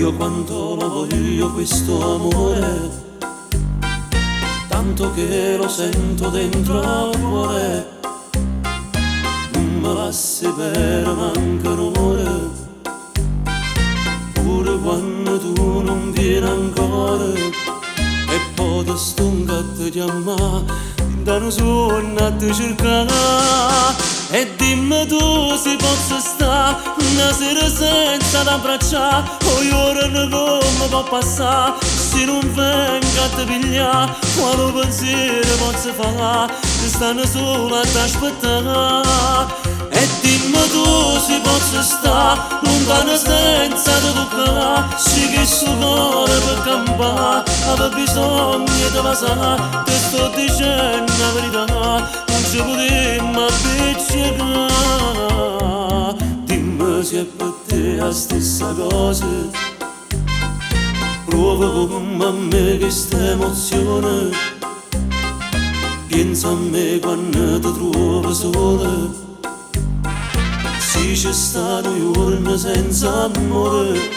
Dio quanto lo voglio questo amore, tanto che lo sento dentro al cuore. Non me lassi per manca un'ora, pure quando tu non vieni ancora. E poi ti stonga a te chiamare, da un suono a te cercare. E dimmi tu se posso stare una sera senza t'abbracciare, o giorno come può passare se non venga a te pigliare. Quale pensiero posso fare se stanno solo a t'aspettare. E dimmi tu se posso stare lontano senza te toccare, se che sto cuore per campare aveva bisogno di passare. Ti sto dicendo la verità, non ci potremmo appiccicare. Dimmi se è per te la stessa cosa, prova come a me questa emozione. Pensa a me quando ti trovo sola, se c'è stato un giorno senza amore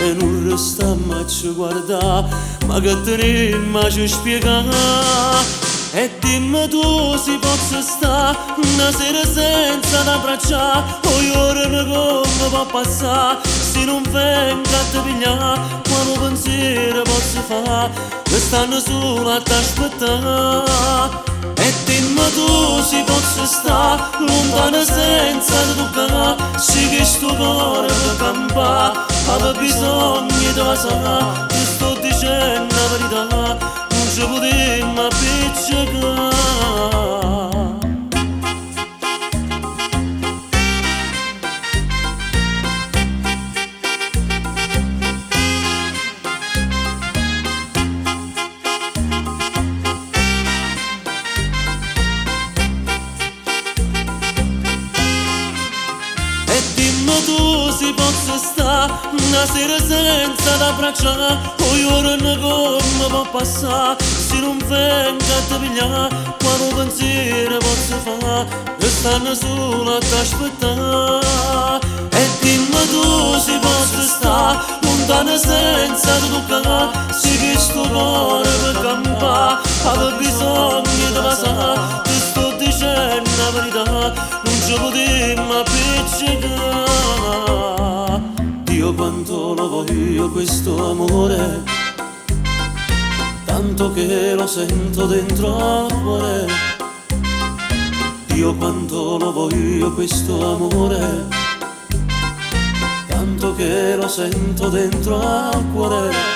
e non restammo a ci guardare, ma che tenemmo a ci spiegare. E dimmi tu se posso stare una sera senza t'abbracciare, o giorno come può passare se non venga a te pigliare. Quale pensiero posso fare che stanno solo a t'aspettare. E dimmi tu se posso stare lontano senza te toccare, se che sto cuore per campare aveva bisogno di passare. Ti sto dicendo la verità, non ci potremmo appiccicare. Tu se posso stare una sera senza t'abbracciare, o giorno come può passare se non venga a te pigliare. Quale pensiero posso fare che stanno solo a t'aspettare. E dimmi tu se posso stare lontano senza te toccare, se che sto cuore per campare aveva bisogno di passare. Ti sto dicendo la verità, non ci potremmo appiccicare. Dio quanto lo voglio questo amore, tanto che lo sento dentro al cuore. Dio quanto lo voglio questo amore, tanto che lo sento dentro al cuore.